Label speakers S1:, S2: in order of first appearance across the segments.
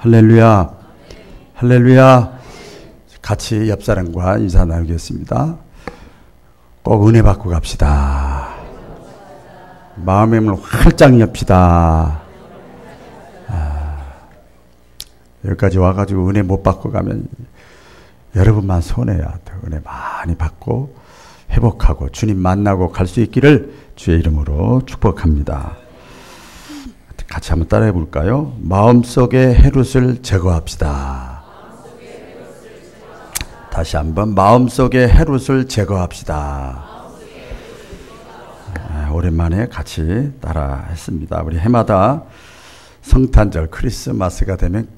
S1: 할렐루야. 할렐루야. 같이 옆 사람과 인사 나누겠습니다. 꼭 은혜 받고 갑시다. 마음의 문을 활짝 엽시다. 여기까지 와가지고 은혜 못 받고 가면 여러분만 손해야 돼. 은혜 많이 받고 회복하고 주님 만나고 갈 수 있기를 주의 이름으로 축복합니다. 같이 한번 따라해 볼까요? 마음속의 헤롯을 제거합시다. 다시 한번 마음속의 헤롯을 제거합시다. 오랜만에 같이 따라 했습니다. 우리 해마다 성탄절 크리스마스가 되면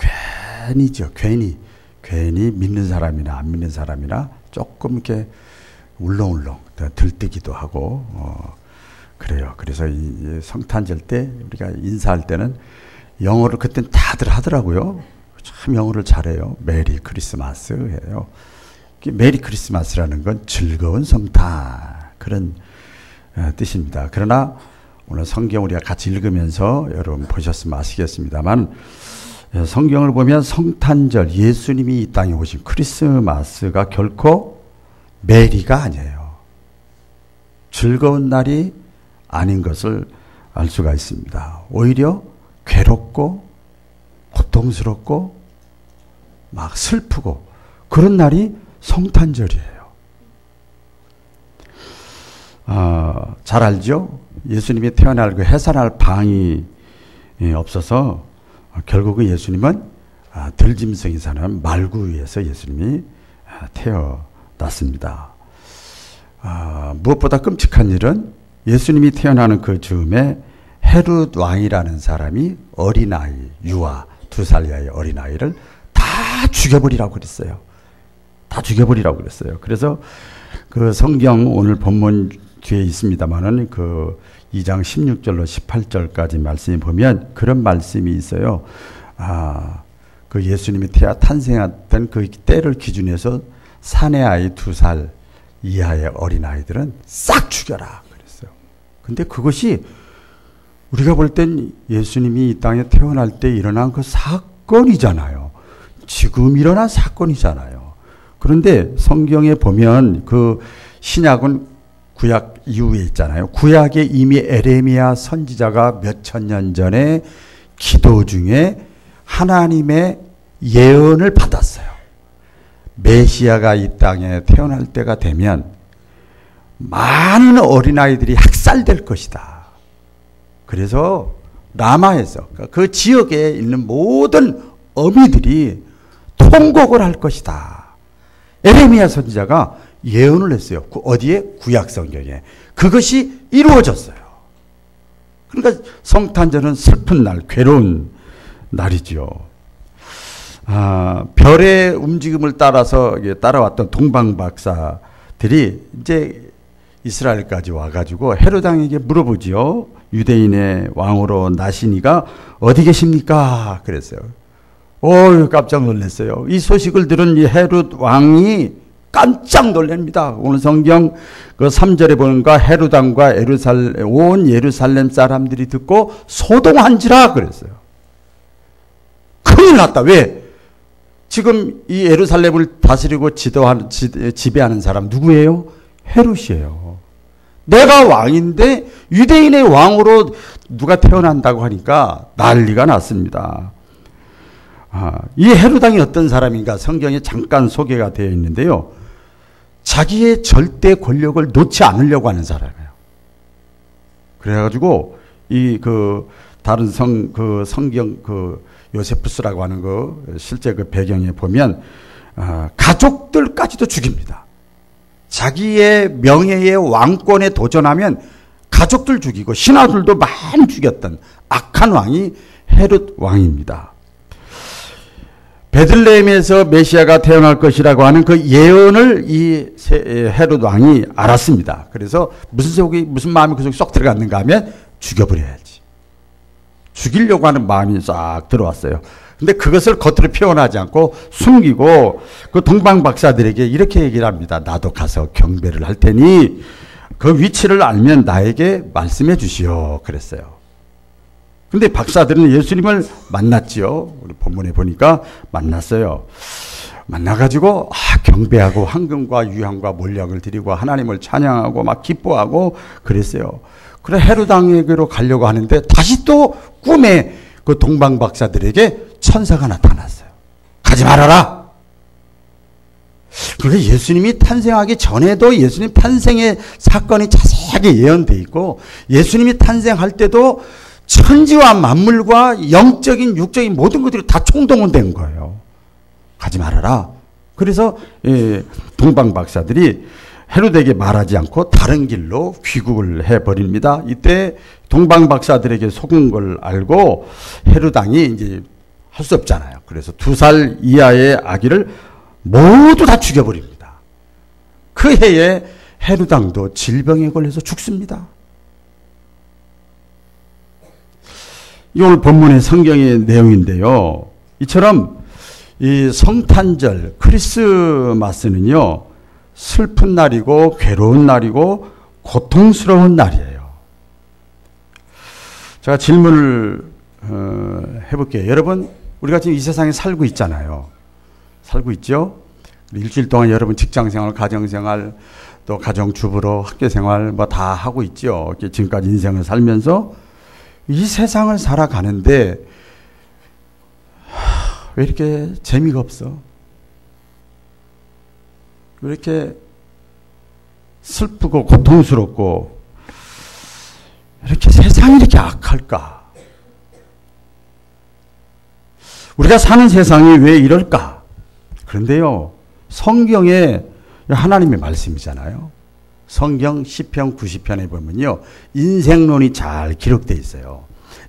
S1: 괜히죠. 괜히 믿는 사람이나 안 믿는 사람이나 조금 이렇게 울렁울렁 들뜨기도 하고 그래요. 그래서 이 성탄절 때 우리가 인사할 때는 영어를 그때는 다들 하더라고요. 참 영어를 잘해요. 메리 크리스마스 해요. 메리 크리스마스라는 건 즐거운 성탄 그런 뜻입니다. 그러나 오늘 성경 우리가 같이 읽으면서 여러분 보셨으면 아시겠습니다만 성경을 보면 성탄절 예수님이 이 땅에 오신 크리스마스가 결코 메리가 아니에요. 즐거운 날이 아닌 것을 알 수가 있습니다. 오히려 괴롭고 고통스럽고 막 슬프고 그런 날이 성탄절이에요. 잘 알죠? 예수님이 태어날 그 해산할 방이 없어서 결국은 예수님은 들짐승이 사는 말구 위에서 예수님이 태어났습니다. 무엇보다 끔찍한 일은 예수님이 태어나는 그 즈음에 헤롯 왕이라는 사람이 어린아이, 유아, 2살 이하의 어린아이를 다 죽여버리라고 그랬어요. 다 죽여버리라고 그랬어요. 그래서 그 성경 오늘 본문 뒤에 있습니다만은 그 2장 16절로 18절까지 말씀이 보면 그런 말씀이 있어요. 그 예수님이 탄생했던 그 때를 기준해서 사내 아이 2살 이하의 어린아이들은 싹 죽여라 그랬어요. 근데 그것이 우리가 볼 땐 예수님이 이 땅에 태어날 때 일어난 그 사건이잖아요. 지금 일어난 사건이잖아요. 그런데 성경에 보면 그 신약은 구약 이후에 있잖아요. 구약에 이미 에레미야 선지자가 몇천 년 전에 기도 중에 하나님의 예언을 받았어요. 메시아가 이 땅에 태어날 때가 되면 많은 어린아이들이 학살될 것이다. 그래서 라마에서 그 지역에 있는 모든 어미들이 통곡을 할 것이다. 에레미야 선지자가 예언을 했어요. 어디에? 구약 성경에. 그것이 이루어졌어요. 그러니까 성탄절은 슬픈 날, 괴로운 날이죠. 별의 움직임을 따라서 따라왔던 동방 박사들이 이제 이스라엘까지 와가지고 헤롯 왕에게 물어보지요. 유대인의 왕으로 나시니가 어디 계십니까? 그랬어요. 깜짝 놀랐어요. 이 소식을 들은 이 헤롯 왕이 깜짝 놀랍니다. 오늘 성경 그 3절에 보니까 헤롯 왕과 온 예루살렘 사람들이 듣고 소동한지라 그랬어요. 큰일 났다. 왜? 지금 이 예루살렘을 다스리고 지배하는 사람 누구예요? 헤롯이에요. 내가 왕인데 유대인의 왕으로 누가 태어난다고 하니까 난리가 났습니다. 이 헤롯 왕이 어떤 사람인가 성경에 잠깐 소개가 되어 있는데요. 자기의 절대 권력을 놓지 않으려고 하는 사람이에요. 그래가지고 다른 성경 요세푸스라고 하는 실제 그 배경에 보면 가족들까지도 죽입니다. 자기의 명예의 왕권에 도전하면 가족들 죽이고 신하들도 많이 죽였던 악한 왕이 헤롯 왕입니다. 베들레헴에서 메시아가 태어날 것이라고 하는 그 예언을 이 헤롯 왕이 알았습니다. 그래서 무슨 마음이 그 속에 쏙 들어갔는가 하면 죽여버려야지. 죽이려고 하는 마음이 싹 들어왔어요. 근데 그것을 겉으로 표현하지 않고 숨기고 그 동방 박사들에게 이렇게 얘기를 합니다. 나도 가서 경배를 할 테니 그 위치를 알면 나에게 말씀해 주시오. 그랬어요. 근데 박사들은 예수님을 만났지요. 우리 본문에 보니까 만났어요. 만나가지고 경배하고 황금과 유향과 몰약을 드리고 하나님을 찬양하고 막 기뻐하고 그랬어요. 그래 헤롯왕에게로 가려고 하는데 다시 또 꿈에 그 동방 박사들에게 천사가 나타났어요. 가지 말아라. 그런데 예수님이 탄생하기 전에도 예수님 탄생의 사건이 자세하게 예언되어 있고 예수님이 탄생할 때도 천지와 만물과 영적인 육적인 모든 것들이 다 총동원된 거예요. 가지 말아라. 그래서 동방 박사들이 헤롯에게 말하지 않고 다른 길로 귀국을 해버립니다. 이때 동방 박사들에게 속은 걸 알고 헤롯 왕이 이제 할 수 없잖아요. 그래서 2살 이하의 아기를 모두 다 죽여버립니다. 그 해에 헤롯 왕도 질병에 걸려서 죽습니다. 이 오늘 본문의 성경의 내용인데요. 이처럼 이 성탄절 크리스마스는요, 슬픈 날이고 괴로운 날이고 고통스러운 날이에요. 제가 질문을 해볼게요. 여러분, 우리가 지금 이 세상에 살고 있잖아요. 살고 있죠? 일주일 동안 여러분 직장생활, 가정생활, 또 가정주부로 학교생활 뭐 다 하고 있죠. 지금까지 인생을 살면서 이 세상을 살아가는데 왜 이렇게 재미가 없어? 왜 이렇게 슬프고 고통스럽고 이렇게 세상이 이렇게 악할까? 우리가 사는 세상이 왜 이럴까? 그런데요, 성경에 하나님의 말씀이잖아요. 성경 시편 90편에 보면요, 인생론이 잘 기록되어 있어요.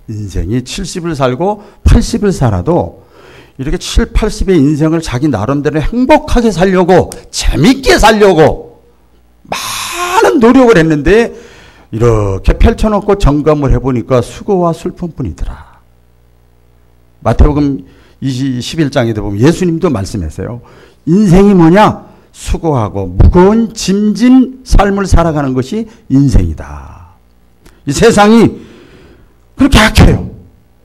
S1: 인생이 70을 살고 80을 살아도 이렇게 7, 80의 인생을 자기 나름대로 행복하게 살려고, 재밌게 살려고 많은 노력을 했는데 이렇게 펼쳐놓고 점검을 해보니까 수고와 슬픔뿐이더라. 마태복음 21장에도 보면 예수님도 말씀하세요. 인생이 뭐냐? 수고하고 무거운 짐진 삶을 살아가는 것이 인생이다. 이 세상이 그렇게 악해요.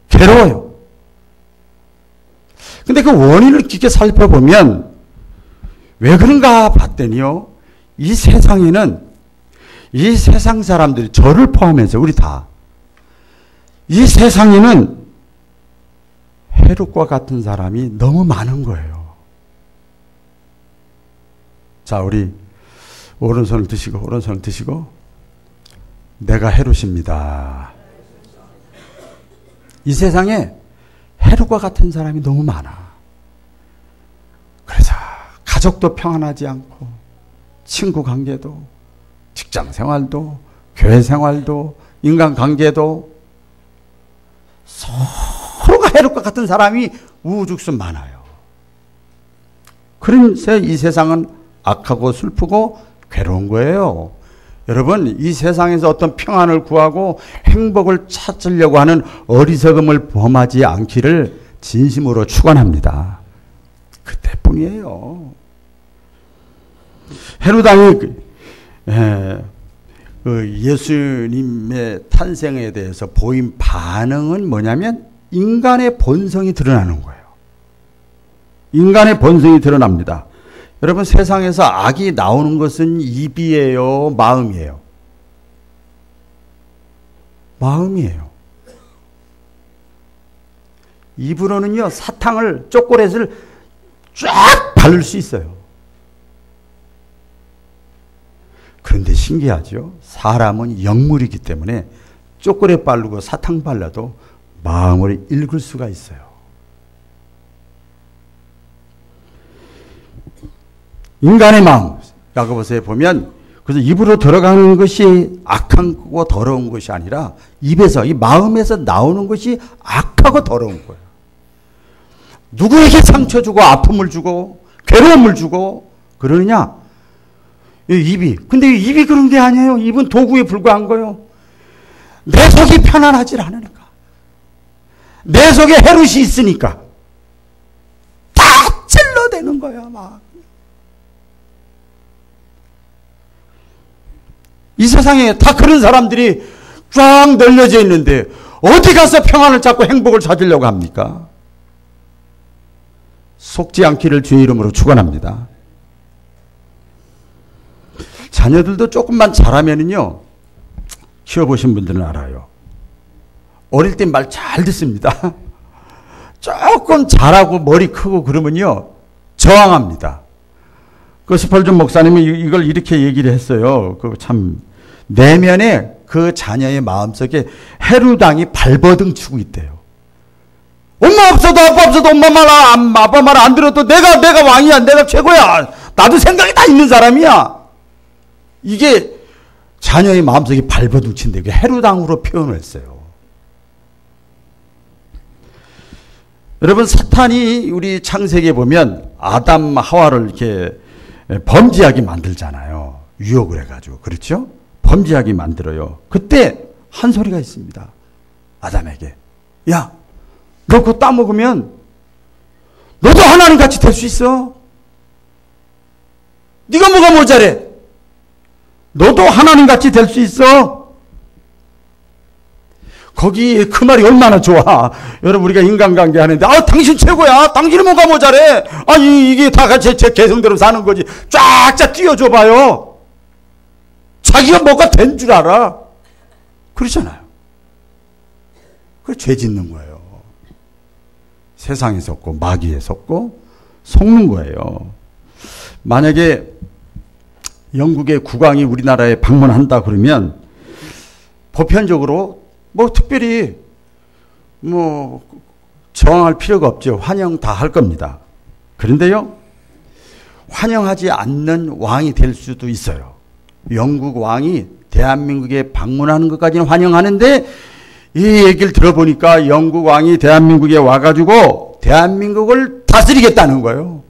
S1: 괴로워요. 근데 그 원인을 깊게 살펴보면 왜 그런가 봤더니요, 이 세상에는 이 세상 사람들이, 저를 포함해서 우리 다, 이 세상에는 헤롯과 같은 사람이 너무 많은 거예요. 자, 우리 오른손을 드시고 내가 헤롯입니다. 이 세상에 헤롯과 같은 사람이 너무 많아. 그래서 가족도 평안하지 않고, 친구 관계도, 직장 생활도, 교회 생활도, 인간 관계도 서로가 헤롯과 같은 사람이 우후죽순 많아요. 그래서 이 세상은 악하고 슬프고 괴로운 거예요. 여러분, 이 세상에서 어떤 평안을 구하고 행복을 찾으려고 하는 어리석음을 범하지 않기를 진심으로 축원합니다. 그때뿐이에요. 헤롯 왕이 예수님의 탄생에 대해서 보인 반응은 뭐냐면 인간의 본성이 드러나는 거예요. 인간의 본성이 드러납니다. 여러분, 세상에서 악이 나오는 것은 입이에요, 마음이에요? 마음이에요. 입으로는요, 사탕을, 초콜릿을 쫙 바를 수 있어요. 그런데 신기하죠? 사람은 영물이기 때문에 초콜릿 바르고 사탕 발라도 마음을 읽을 수가 있어요. 인간의 마음, 야고보서에 보면, 그래서 입으로 들어가는 것이 악하고 더러운 것이 아니라 입에서, 이 마음에서 나오는 것이 악하고 더러운 거예요. 누구에게 상처 주고 아픔을 주고 괴로움을 주고 그러느냐? 이 입이. 근데 이 입이 그런 게 아니에요. 입은 도구에 불과한 거예요. 내 속이 편안하지 않으니까, 내 속에 헤롯이 있으니까 다 찔러대는 거야, 막. 이 세상에 다 그런 사람들이 쫙 널려져 있는데 어디 가서 평안을 찾고 행복을 찾으려고 합니까? 속지 않기를 주의 이름으로 축원합니다. 자녀들도 조금만 잘하면은요, 키워보신 분들은 알아요. 어릴 때 말 잘 듣습니다. 조금 잘하고 머리 크고 그러면요, 저항합니다. 그 스펄전 목사님이 이걸 이렇게 얘기를 했어요. 그 참, 내면에 그 자녀의 마음속에 헤루당이 발버둥 치고 있대요. 엄마 없어도 아빠 없어도 아빠 말 안 들어도 내가 왕이야. 내가 최고야. 나도 생각이 다 있는 사람이야. 이게 자녀의 마음속에 발버둥 친데 헤루당으로 표현을 했어요. 여러분, 사탄이 우리 창세기에 보면 아담 하와를 이렇게 범죄하게 만들잖아요. 유혹을 해가지고. 그렇죠? 범죄하게 만들어요. 그때 한 소리가 있습니다. 아담에게. 야, 너 그거 따먹으면 너도 하나님 같이 될 수 있어. 네가 뭐가 모자래? 너도 하나님 같이 될 수 있어. 거기 그 말이 얼마나 좋아. 여러분, 우리가 인간관계 하는데 당신 최고야. 당신은 뭐가 모자래. 이게 다 같이 제 개성대로 사는 거지. 쫙쫙 띄워줘 봐요. 자기가 뭐가 된 줄 알아. 그렇잖아요. 그래, 죄 짓는 거예요. 세상에 속고 마귀에 속고 속는 거예요. 만약에 영국의 국왕이 우리나라에 방문한다 그러면 보편적으로 특별히 저항할 필요가 없죠. 환영 다 할 겁니다. 그런데요, 환영하지 않는 왕이 될 수도 있어요. 영국 왕이 대한민국에 방문하는 것까지는 환영하는데, 이 얘기를 들어보니까 영국 왕이 대한민국에 와가지고 대한민국을 다스리겠다는 거예요.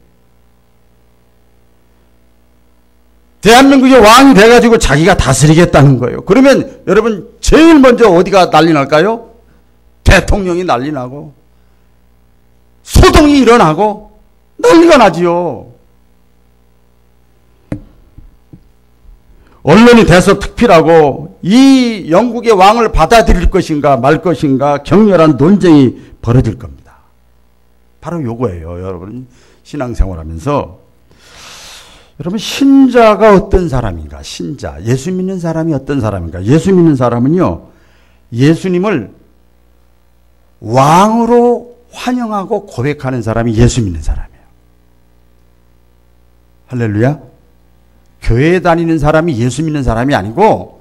S1: 대한민국의 왕이 돼가지고 자기가 다스리겠다는 거예요. 그러면 여러분, 제일 먼저 어디가 난리 날까요? 대통령이 난리 나고 소동이 일어나고 난리가 나지요. 언론이 대서특필하고 이 영국의 왕을 받아들일 것인가 말 것인가 격렬한 논쟁이 벌어질 겁니다. 바로 요거예요. 여러분, 신앙생활하면서 여러분, 신자가 어떤 사람인가? 신자, 예수 믿는 사람이 어떤 사람인가? 예수 믿는 사람은요, 예수님을 왕으로 환영하고 고백하는 사람이 예수 믿는 사람이에요. 할렐루야. 교회에 다니는 사람이 예수 믿는 사람이 아니고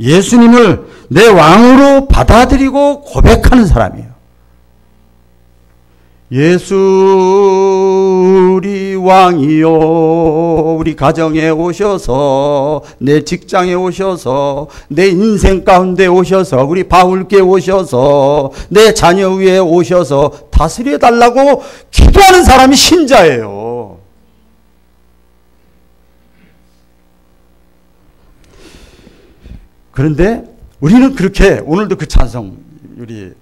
S1: 예수님을 내 왕으로 받아들이고 고백하는 사람이에요. 예수 우리 왕이요, 우리 가정에 오셔서, 내 직장에 오셔서, 내 인생 가운데 오셔서, 우리 바울께 오셔서, 내 자녀 위에 오셔서 다스려 달라고 기도하는 사람이 신자예요. 그런데 우리는 그렇게, 오늘도 그 찬송 우리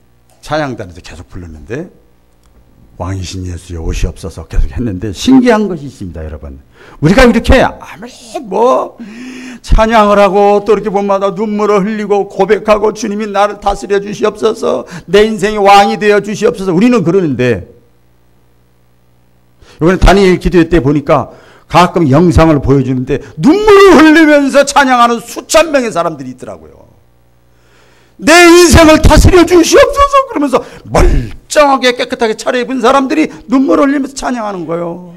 S1: 찬양단에서 계속 불렀는데, 왕이신 예수여 오시옵소서 계속 했는데, 신기한 것이 있습니다, 여러분. 우리가 이렇게 아무리 찬양을 하고 또 이렇게 봄마다 눈물을 흘리고 고백하고 주님이 나를 다스려 주시옵소서, 내 인생의 왕이 되어 주시옵소서, 우리는 그러는데, 이번에 다니엘 기도회 때 보니까 가끔 영상을 보여주는데 눈물을 흘리면서 찬양하는 수천 명의 사람들이 있더라고요. 내 인생을 다스려 주시옵소서 그러면서 멀쩡하게 깨끗하게 차려입은 사람들이 눈물을 흘리면서 찬양하는 거예요.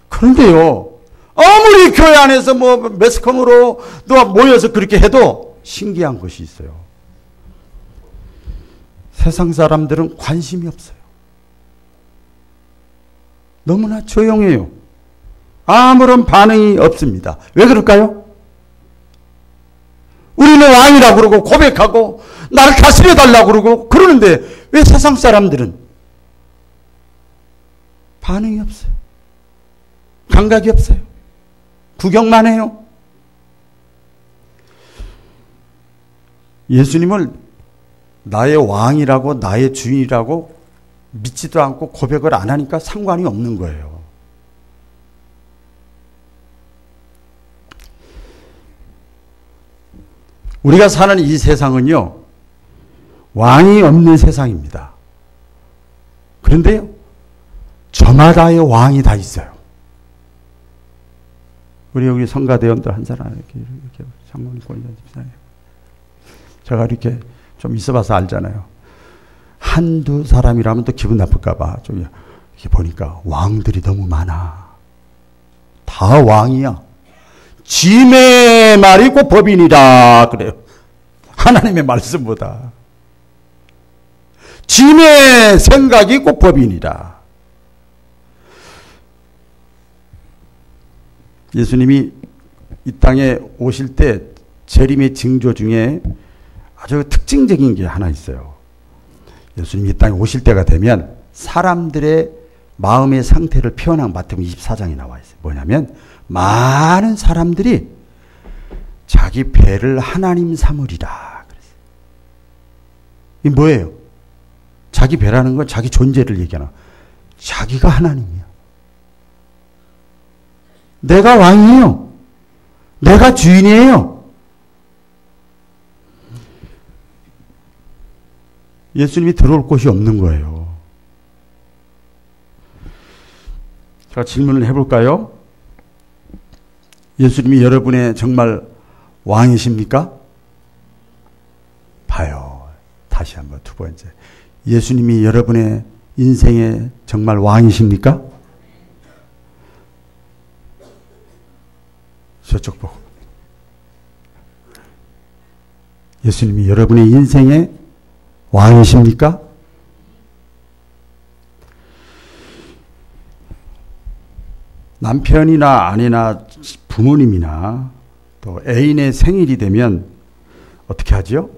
S1: 그런데요, 아무리 교회 안에서 매스컴으로 또 모여서 그렇게 해도 신기한 것이 있어요. 세상 사람들은 관심이 없어요. 너무나 조용해요. 아무런 반응이 없습니다. 왜 그럴까요? 우리는 왕이라고 그러고 고백하고 나를 다스려 달라고 그러고 그러는데 왜 세상 사람들은 반응이 없어요? 감각이 없어요. 구경만 해요. 예수님을 나의 왕이라고 나의 주인이라고 믿지도 않고 고백을 안 하니까 상관이 없는 거예요. 우리가 사는 이 세상은요, 왕이 없는 세상입니다. 그런데요, 저마다의 왕이 다 있어요. 우리 여기 성가대원들 한 사람 이렇게 장모님 권장 집사님, 제가 이렇게 좀 있어봐서 알잖아요. 한두 사람이라면 또 기분 나쁠까봐 좀 이렇게 보니까 왕들이 너무 많아. 다 왕이야. 짐의 말이 곧 법이니라 그래요. 하나님의 말씀보다 짐의 생각이 곧 법이니라. 예수님이 이 땅에 오실 때 재림의 징조 중에 아주 특징적인 게 하나 있어요. 예수님이 이 땅에 오실 때가 되면 사람들의 마음의 상태를 표현한 마태복음 24장에 나와 있어요. 뭐냐면 많은 사람들이 자기 배를 하나님 삼으리라 그랬어요. 이게 뭐예요? 자기 배라는 건 자기 존재를 얘기하는, 자기가 하나님이야. 내가 왕이에요. 내가 주인이에요. 예수님이 들어올 곳이 없는 거예요. 제가 질문을 해볼까요? 예수님이 여러분의 정말 왕이십니까? 봐요. 다시 한번 두 번째. 예수님이 여러분의 인생의 정말 왕이십니까? 저쪽 보고. 예수님이 여러분의 인생의 왕이십니까? 남편이나 아내나 부모님이나 또 애인의 생일이 되면 어떻게 하지요?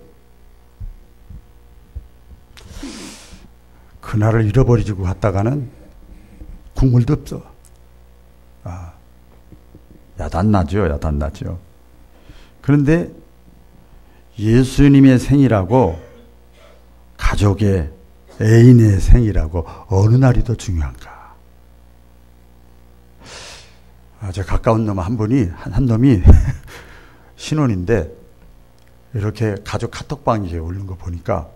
S1: 그날을 잃어버리고 갔다가는 국물도 없어. 야단나죠. 그런데 예수님의 생일하고 가족의, 애인의 생일하고 어느 날이 더 중요한가? 저 가까운 놈 한 분이, 한 놈이 신혼인데 이렇게 가족 카톡방에 올린 거 보니까,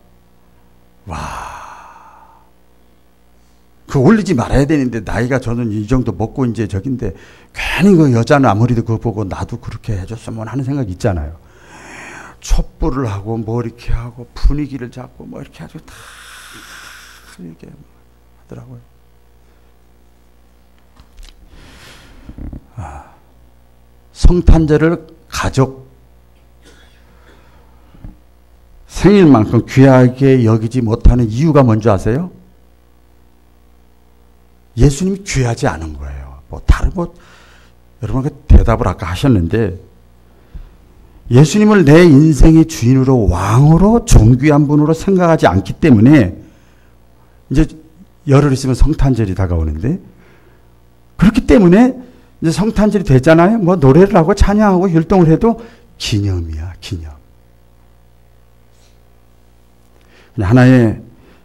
S1: 그거 올리지 말아야 되는데, 나이가 저는 이 정도 먹고 이제 저긴데, 괜히 그 여자는 아무리도 그거 보고 나도 그렇게 해줬으면 하는 생각 있잖아요. 촛불을 하고, 뭐 이렇게 하고, 분위기를 잡고, 뭐 이렇게 아주 다 이렇게 하더라고요. 성탄절을 가족, 생일만큼 귀하게 여기지 못하는 이유가 뭔지 아세요? 예수님이 귀하지 않은 거예요. 여러분 그 대답을 아까 하셨는데, 예수님을 내 인생의 주인으로, 왕으로, 존귀한 분으로 생각하지 않기 때문에, 이제 열흘 있으면 성탄절이 다가오는데, 그렇기 때문에 이제 성탄절이 되잖아요. 뭐 노래를 하고 찬양하고 율동을 해도 기념이야, 기념. 하나의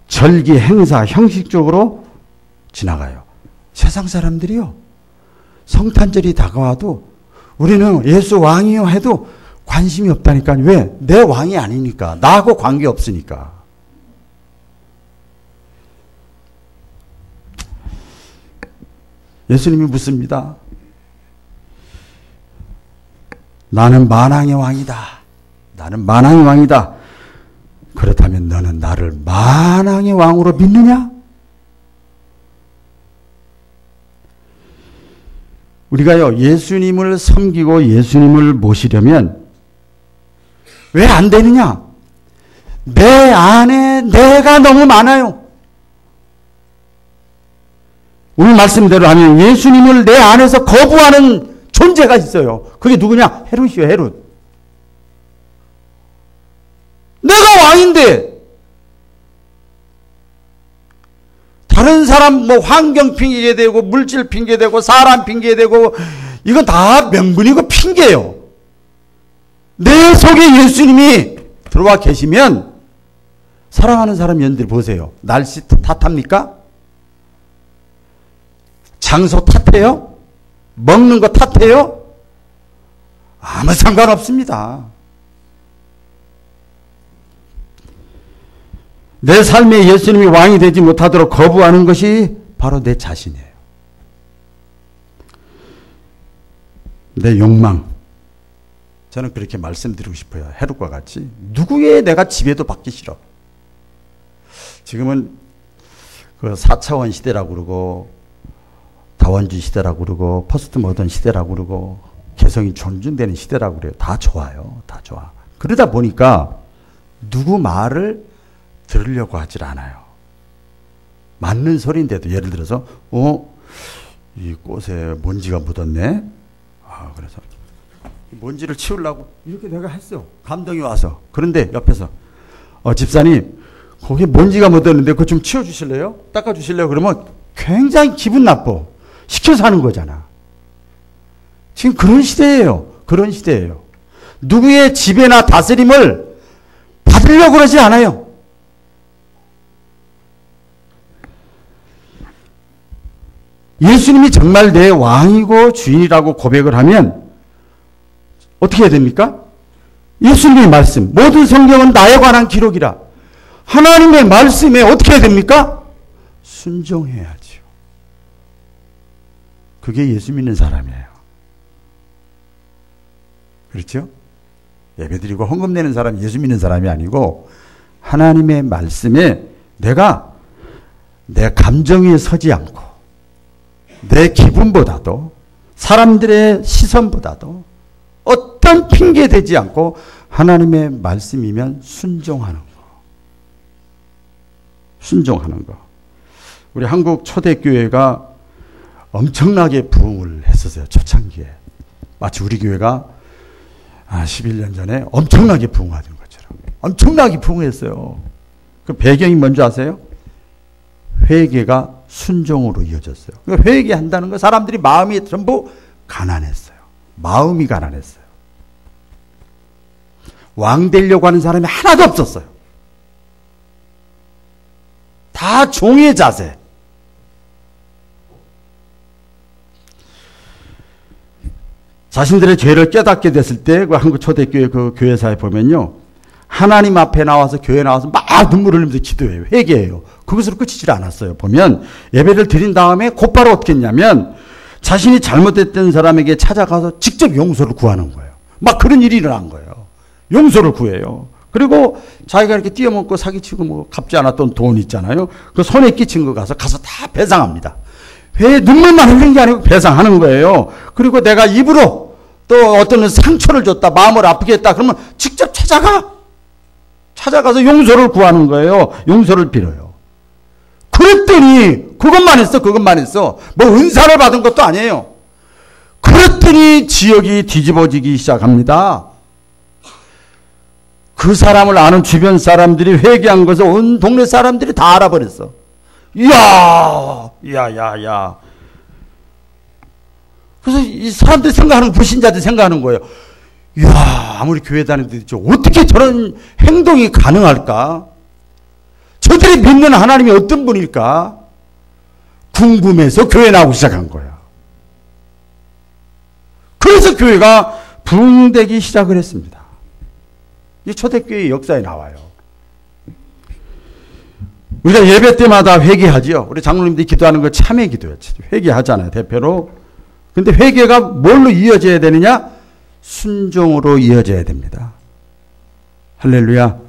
S1: 절기, 행사, 형식적으로 지나가요. 세상 사람들이요, 성탄절이 다가와도 우리는 예수 왕이요 해도 관심이 없다니까요. 왜? 내 왕이 아니니까. 나하고 관계없으니까. 예수님이 묻습니다. 나는 만왕의 왕이다. 나는 만왕의 왕이다. 그렇다면 너는 나를 만왕의 왕으로 믿느냐? 우리가요, 예수님을 섬기고 예수님을 모시려면 왜 안 되느냐? 내 안에 내가 너무 많아요. 오늘 말씀대로 하면 예수님을 내 안에서 거부하는 존재가 있어요. 그게 누구냐? 헤롯이요, 헤롯. 내가 왕인데 다른 사람 뭐 환경 핑계 대고 물질 핑계 대고 사람 핑계 대고 이건 다 명분이고 핑계예요. 내 속에 예수님이 들어와 계시면 사랑하는 사람 연들 보세요. 날씨 탓합니까? 장소 탓해요? 먹는 거 탓해요? 아무 상관없습니다. 내 삶에 예수님이 왕이 되지 못하도록 거부하는 것이 바로 내 자신이에요. 내 욕망. 저는 그렇게 말씀드리고 싶어요. 헤롯과 같이. 누구의 내가 지배도 받기 싫어. 지금은 그 4차원 시대라고 그러고 다원주의 시대라고 그러고 포스트 모던 시대라고 그러고 개성이 존중되는 시대라고 그래요. 다 좋아요. 다 좋아. 그러다 보니까 누구 말을 들으려고 하질 않아요. 맞는 소리인데도 예를 들어서 이 꽃에 먼지가 묻었네. 그래서 먼지를 치우려고 이렇게 내가 했어. 감동이 와서. 그런데 옆에서 집사님 거기 먼지가 묻었는데 그거 좀 치워주실래요? 닦아주실래요? 그러면 굉장히 기분 나빠. 시켜서 하는 거잖아. 지금 그런 시대예요. 그런 시대예요. 누구의 지배나 다스림을 받으려고 그러지 않아요. 예수님이 정말 내 왕이고 주인이라고 고백을 하면 어떻게 해야 됩니까? 예수님의 말씀, 모든 성경은 나에 관한 기록이라. 하나님의 말씀에 어떻게 해야 됩니까? 순종해야지요. 그게 예수 믿는 사람이에요. 그렇죠? 예배드리고 헌금 내는 사람이 예수 믿는 사람이 아니고 하나님의 말씀에 내가 내 감정에 서지 않고 내 기분보다도 사람들의 시선보다도 어떤 핑계 대지 않고 하나님의 말씀이면 순종하는 거. 순종하는 거. 우리 한국 초대교회가 엄청나게 부흥을 했었어요. 초창기에. 마치 우리 교회가 11년 전에 엄청나게 부흥하던 것처럼. 엄청나게 부흥했어요. 그 배경이 뭔지 아세요? 회개가 순종으로 이어졌어요. 그러니까 회개한다는 거 사람들이 마음이 전부 가난했어요. 마음이 가난했어요. 왕 되려고 하는 사람이 하나도 없었어요. 다 종의 자세. 자신들의 죄를 깨닫게 됐을 때 그 한국 초대교회 그 교회사에 보면요. 하나님 앞에 나와서 교회에 나와서 막 눈물을 흘리면서 기도해요. 회개해요. 그것으로 끝이질 않았어요. 보면 예배를 드린 다음에 곧바로 어떻게 했냐면 자신이 잘못했던 사람에게 찾아가서 직접 용서를 구하는 거예요. 막 그런 일이 일어난 거예요. 용서를 구해요. 그리고 자기가 이렇게 띄어먹고 사기치고 뭐 갚지 않았던 돈 있잖아요. 그 손에 끼친 거 가서 다 배상합니다. 왜 눈물만 흘린 게 아니고 배상하는 거예요. 그리고 내가 입으로 또 어떤 상처를 줬다, 마음을 아프게 했다 그러면 직접 찾아가서 용서를 구하는 거예요. 용서를 빌어요. 그랬더니 그것만 했어. 뭐 은사를 받은 것도 아니에요. 그랬더니 지역이 뒤집어지기 시작합니다. 그 사람을 아는 주변 사람들이 회개한 것을 온 동네 사람들이 다 알아버렸어. 야. 그래서 이 사람들이 생각하는, 불신자들이 생각하는 거예요. 이야, 아무리 교회 다니는데 어떻게 저런 행동이 가능할까? 저들이 믿는 하나님이 어떤 분일까? 궁금해서 교회 나오기 시작한 거야. 그래서 교회가 부흥되기 시작을 했습니다. 이 초대교회의 역사에 나와요. 우리가 예배 때마다 회개하지요. 우리 장로님들이 기도하는 거 참회 기도예요. 회개하잖아요, 대표로. 근데 회개가 뭘로 이어져야 되느냐? 순종으로 이어져야 됩니다. 할렐루야.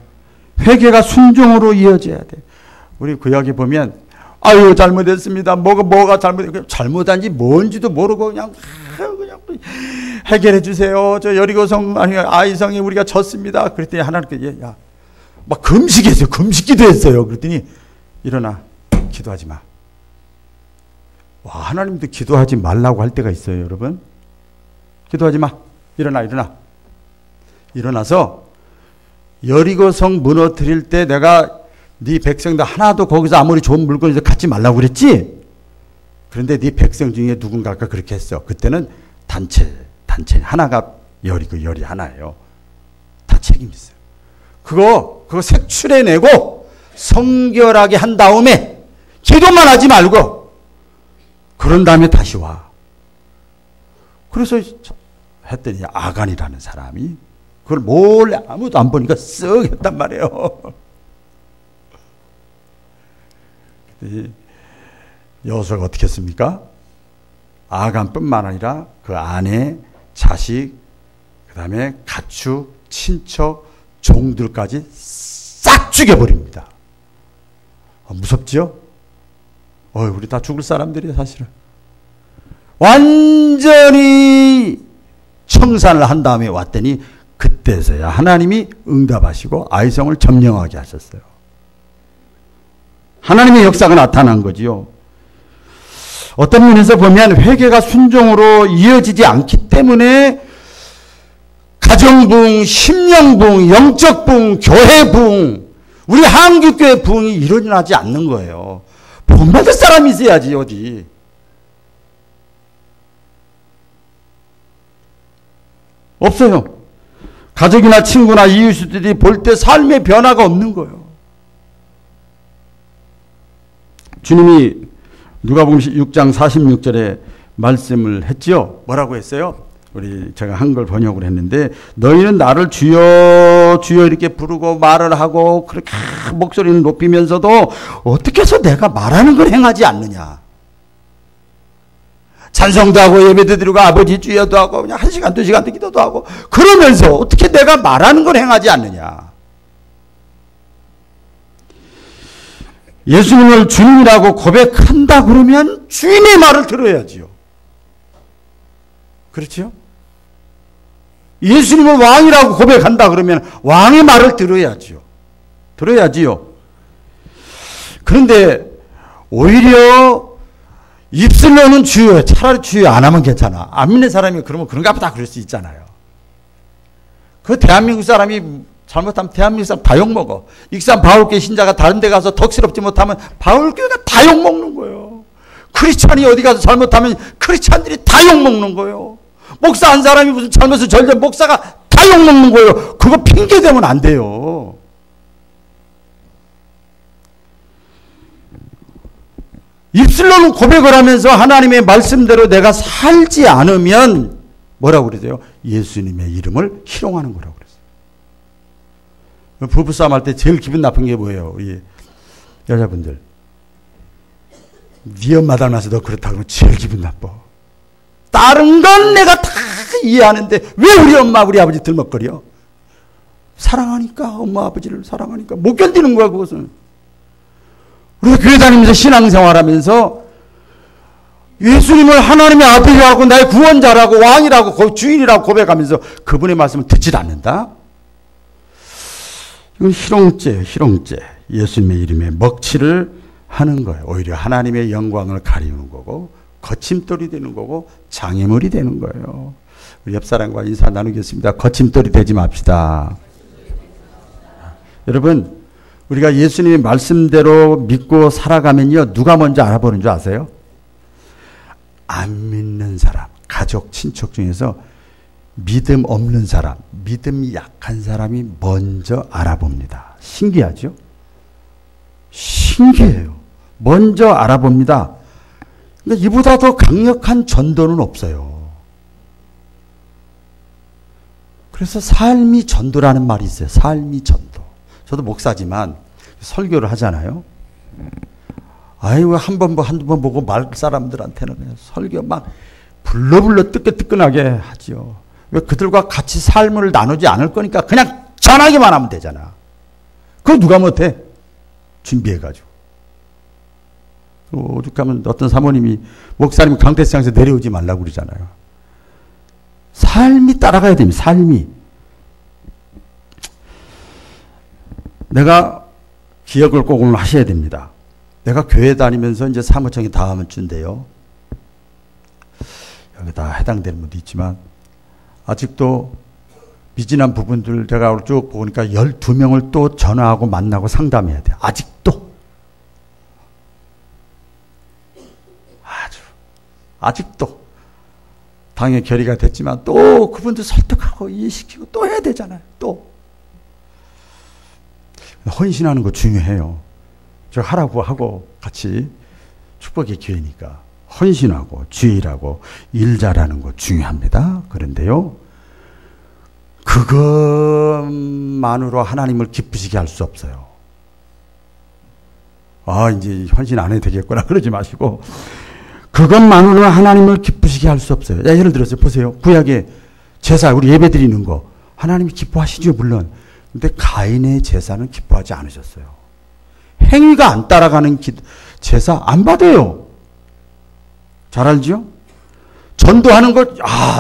S1: 회개가 순종으로 이어져야 돼. 우리 구약에 보면 아유 잘못했습니다. 뭐가 잘못한지 뭔지도 모르고 그냥 해결해 주세요. 저 여리고성 아니 아이성에 우리가 졌습니다. 그랬더니 하나님께 막 금식했어요. 금식기도 했어요. 그랬더니 일어나 기도하지 마. 와, 하나님도 기도하지 말라고 할 때가 있어요, 여러분. 기도하지 마. 일어나서 여리고성 무너뜨릴 때 내가 네 백성들 하나도 거기서 아무리 좋은 물건에서 갖지 말라고 그랬지. 그런데 네 백성 중에 누군가가 그렇게 했어. 그때는 단체 하나가 열이 하나예요. 다 책임 있어요. 그거 색출해내고 성결하게 한 다음에 기도만 하지 말고 그런 다음에 다시 와. 그래서 했더니 아간이라는 사람이 그걸 몰래 아무도 안 보니까 쓱 했단 말이에요. 여호수아가 어떻게 했습니까? 아간뿐만 아니라 그 아내, 자식, 그 다음에 가축, 친척, 종들까지 싹 죽여버립니다. 무섭지요? 우리 다 죽을 사람들이에요, 사실은. 완전히 청산을 한 다음에 왔더니 그때서야 하나님이 응답하시고 아이성을 점령하게 하셨어요. 하나님의 역사가 나타난 거지요. 어떤 면에서 보면 회개가 순종으로 이어지지 않기 때문에 가정부흥, 심령부흥, 영적부흥, 교회부흥, 우리 한국교회 부흥이 일어나지 않는 거예요. 본받을 사람이 있어야지 어디. 없어요. 가족이나 친구나 이웃들이 볼 때 삶의 변화가 없는 거예요. 주님이 누가복음 6장 46절에 말씀을 했죠. 뭐라고 했어요? 제가 한글 번역을 했는데, 너희는 나를 주여 주여 이렇게 부르고 말을 하고 그렇게 목소리를 높이면서도 어떻게 해서 내가 말하는 걸 행하지 않느냐. 찬송도 하고 예배도 드리고 아버지 주여도 하고 그냥 1시간 2시간 기도도 하고 그러면서 어떻게 내가 말하는 걸 행하지 않느냐. 예수님을 주님이라고 고백한다 그러면 주인의 말을 들어야지요. 그렇죠? 예수님을 왕이라고 고백한다 그러면 왕의 말을 들어야지요. 그런데 오히려 입술로는 주여, 차라리 주여 안 하면 괜찮아. 안 믿는 사람이 그러면 그런가 보다 그럴 수 있잖아요. 그 대한민국 사람이 잘못하면 대한민국 사람 다 욕먹어. 익산 바울교회 신자가 다른 데 가서 덕스럽지 못하면 바울교회가 다 욕먹는 거예요. 크리스찬이 어디 가서 잘못하면 크리스찬들이 다 욕먹는 거예요. 목사 한 사람이 무슨 잘못을 저지르면 목사가 다 욕먹는 거예요. 그거 핑계대면 안 돼요. 입술로는 고백을 하면서 하나님의 말씀대로 내가 살지 않으면 뭐라고 그러세요? 예수님의 이름을 희롱하는 거라고 그랬어요. 부부싸움 할 때 제일 기분 나쁜 게 뭐예요? 이 여자분들. 네 엄마 닮아서 너 그렇다고 하면 제일 기분 나빠. 다른 건 내가 다 이해하는데 왜 우리 엄마 우리 아버지 들먹거려? 사랑하니까, 엄마 아버지를 사랑하니까. 못 견디는 거야 그것은. 우리가 교회 다니면서 신앙생활하면서 예수님을 하나님의 아들이라고 나의 구원자라고 왕이라고 주인이라고 고백하면서 그분의 말씀을 듣지 않는다? 이건 희롱죄. 예수님의 이름에 먹칠을 하는 거예요. 오히려 하나님의 영광을 가리우는 거고 거침돌이 되는 거고 장애물이 되는 거예요. 우리 옆 사람과 인사 나누겠습니다. 거침돌이 되지 맙시다. 여러분, 우리가 예수님의 말씀대로 믿고 살아가면요, 누가 먼저 알아보는 줄 아세요? 안 믿는 사람, 가족, 친척 중에서 믿음 없는 사람, 믿음이 약한 사람이 먼저 알아봅니다. 신기하죠? 신기해요. 먼저 알아봅니다. 그러니까 이보다 더 강력한 전도는 없어요. 그래서 삶이 전도라는 말이 있어요. 삶이 전도. 저도 목사지만 설교를 하잖아요. 아이고, 한두 번 보고 말 사람들한테는 설교 막 불러불러 뜨끈뜨끈하게 하죠. 왜? 그들과 같이 삶을 나누지 않을 거니까 그냥 전하기만 하면 되잖아. 그거 누가 못해? 준비해가지고. 오죽하면 어떤 사모님이 목사님 강대상에서 내려오지 말라고 그러잖아요. 삶이 따라가야 됩니다. 삶이. 내가 기억을 꼭 오늘 하셔야 됩니다. 내가 교회 다니면서 이제 사무총회 다음 주인데요. 여기다 해당되는 분도 있지만 아직도 미진한 부분들 제가 쭉 보니까 12명을 또 전화하고 만나고 상담해야 돼요. 아직도 당의 결의가 됐지만 또 그분들 설득하고 이해시키고 또 해야 되잖아요. 또 헌신하는 거 중요해요. 저 하라고 하고 같이 축복의 기회니까 헌신하고 주일하고 일 잘하는 거 중요합니다. 그런데요, 그것만으로 하나님을 기쁘시게 할 수 없어요. 이제 헌신 안 해도 되겠구나. 그러지 마시고, 그것만으로는 하나님을 기쁘시게 할 수 없어요. 예를 들어서 보세요. 구약의 제사, 우리 예배 드리는 거. 하나님이 기뻐하시죠, 물론. 근데 가인의 제사는 기뻐하지 않으셨어요. 행위가 안 따라가는 제사 안 받아요. 잘 알죠? 전도하는 거,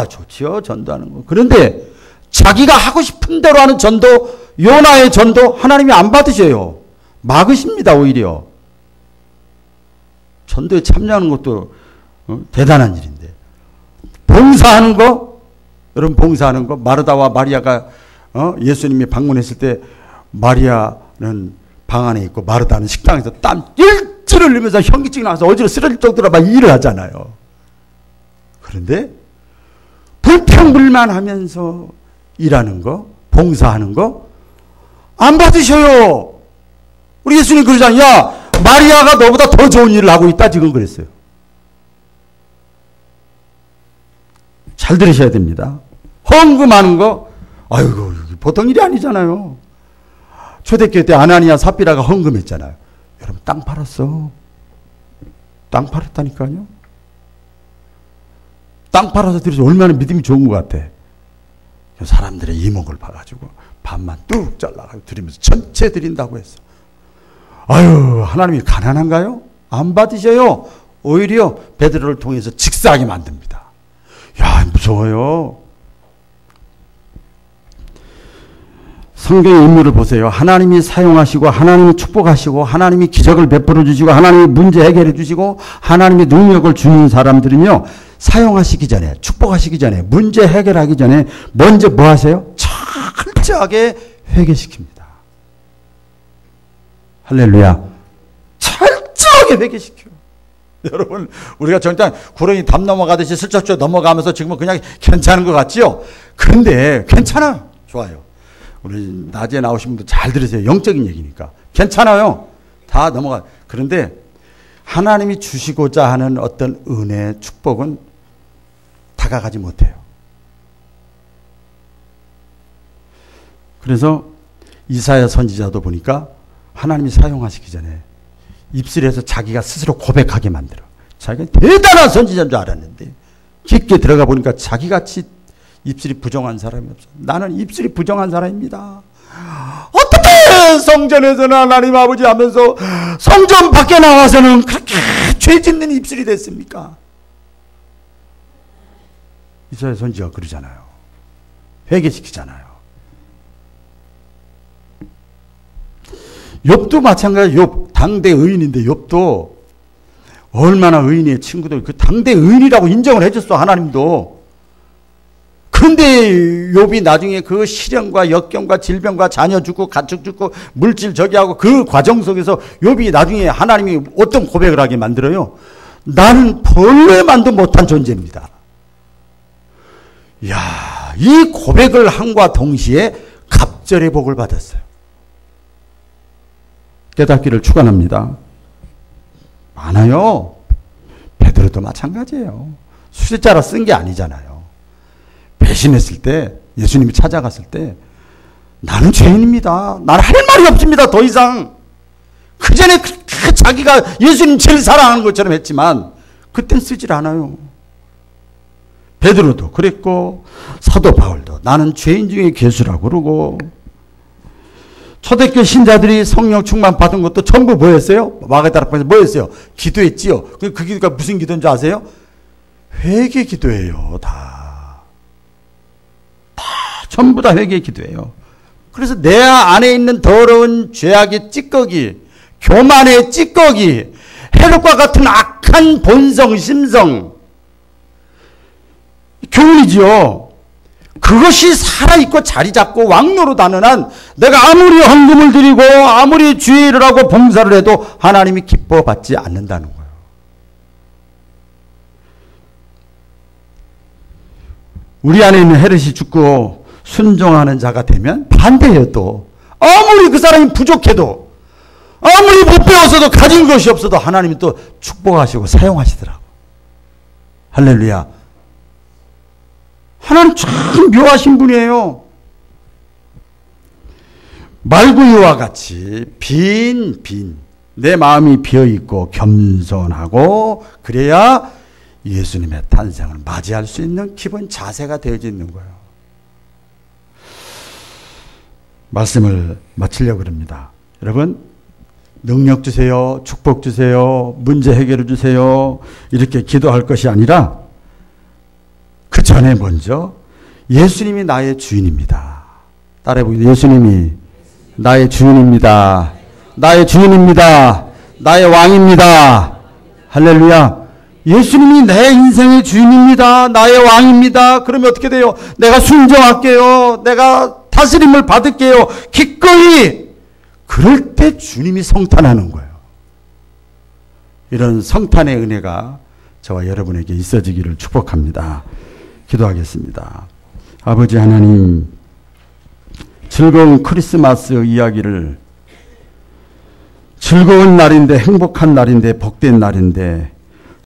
S1: 좋지요. 전도하는 거. 그런데 자기가 하고 싶은 대로 하는 전도, 요나의 전도, 하나님이 안 받으셔요. 막으십니다, 오히려. 전도에 참여하는 것도 대단한 일인데. 봉사하는 거, 여러분 봉사하는 거, 마르다와 마리아가 예수님이 방문했을 때 마리아는 방 안에 있고 마르다는 식당에서 땀 일주를 흘리면서 현기증이 나와서 어지러 쓰러질 정도로 막 일을 하잖아요. 그런데 불평불만하면서 일하는 거, 봉사하는 거 안 받으셔요. 우리 예수님 그러잖아요. 야, 마리아가 너보다 더 좋은 일을 하고 있다 지금 그랬어요. 잘 들으셔야 됩니다. 헌금하는 거, 아이고 보통 일이 아니잖아요. 초대교회 때 아나니아 삽비라가 헌금했잖아요. 여러분 땅 팔았어. 땅 팔았다니까요. 땅 팔아서 드려서 얼마나 믿음이 좋은 것 같아. 사람들의 이목을 봐가지고 반만 뚝 잘라가지고 드리면서 전체 드린다고 했어. 아유, 하나님이 가난한가요? 안 받으셔요. 오히려 베드로를 통해서 직사하게 만듭니다. 야, 무서워요. 성경의 인물을 보세요. 하나님이 사용하시고 하나님이 축복하시고 하나님이 기적을 베풀어 주시고 하나님이 문제 해결해 주시고 하나님이 능력을 주는 사람들은요. 사용하시기 전에 축복하시기 전에 문제 해결하기 전에 먼저 뭐 하세요? 철저하게 회개시킵니다. 할렐루야. 철저하게 회개시켜. 여러분 우리가 정말 구렁이 담 넘어가듯이 슬쩍슬쩍 넘어가면서 지금은 그냥 괜찮은 것 같지요? 근데 괜찮아요. 좋아요. 우리 낮에 나오신 분들 잘 들으세요. 영적인 얘기니까. 괜찮아요. 다 넘어가. 그런데 하나님이 주시고자 하는 어떤 은혜, 축복은 다가가지 못해요. 그래서 이사야 선지자도 보니까 하나님이 사용하시기 전에 입술에서 자기가 스스로 고백하게 만들어. 자기가 대단한 선지자인 줄 알았는데 깊게 들어가 보니까 자기같이 입술이 부정한 사람이 없어. 나는 입술이 부정한 사람입니다. 어떻게 성전에서는 하나님 아버지 하면서 성전 밖에 나와서는 그렇게 죄 짓는 입술이 됐습니까? 이사야 선지자가 그러잖아요. 회개시키잖아요. 욥도 마찬가지예요. 욥 당대 의인인데 욥도 얼마나 의인의 친구들 그 당대 의인이라고 인정을 해줬어. 하나님도. 그런데 욥이 나중에 그 시련과 역경과 질병과 자녀 죽고 가축 죽고 물질 저기하고 그 과정 속에서 욥이 나중에 하나님이 어떤 고백을 하게 만들어요. 나는 벌레만도 못한 존재입니다. 이야, 이 고백을 함과 동시에 갑절의 복을 받았어요. 깨닫기를 축원합니다. 많아요. 베드로도 마찬가지예요. 수제자라 쓴 게 아니잖아요. 배신했을 때 예수님이 찾아갔을 때 나는 죄인입니다. 나는 할 말이 없습니다. 더 이상. 그 전에 자기가 예수님 제일 사랑하는 것처럼 했지만 그땐 쓰질 않아요. 베드로도 그랬고 사도 바울도 나는 죄인 중에 괴수라고 그러고 초대교회 신자들이 성령 충만 받은 것도 전부 뭐였어요? 마가다락방에서 뭐였어요? 기도했지요. 그 기도가 무슨 기도인 줄 아세요? 회개 기도예요. 전부 다 회개 기도예요. 그래서 내 안에 있는 더러운 죄악의 찌꺼기, 교만의 찌꺼기, 헤롯과 같은 악한 본성, 심성, 교훈이지요. 그것이 살아있고 자리 잡고 왕노릇하는 한 내가 아무리 헌금을 드리고 아무리 주의를 하고 봉사를 해도 하나님이 기뻐받지 않는다는 거예요. 우리 안에 있는 헤롯이 죽고 순종하는 자가 되면 반대예요. 또 아무리 그 사람이 부족해도 아무리 못 배웠어도 가진 것이 없어도 하나님이 또 축복하시고 사용하시더라고. 할렐루야. 하나님 참 묘하신 분이에요. 말구유와 같이 빈 내 마음이 비어있고 겸손하고 그래야 예수님의 탄생을 맞이할 수 있는 기본 자세가 되어져 있는 거예요. 말씀을 마치려고 합니다. 여러분, 능력 주세요, 축복 주세요, 문제 해결해 주세요 이렇게 기도할 것이 아니라 그 전에 먼저 예수님이 나의 주인입니다. 따라해보세요. 예수님이 나의 주인입니다. 나의 주인입니다. 나의 왕입니다. 할렐루야. 예수님이 내 인생의 주인입니다. 나의 왕입니다. 그러면 어떻게 돼요? 내가 순종할게요. 내가 다스림을 받을게요. 기꺼이. 그럴 때 주님이 성탄하는 거예요. 이런 성탄의 은혜가 저와 여러분에게 있어지기를 축복합니다. 기도하겠습니다. 아버지 하나님, 즐거운 크리스마스 이야기를 즐거운 날인데, 행복한 날인데, 복된 날인데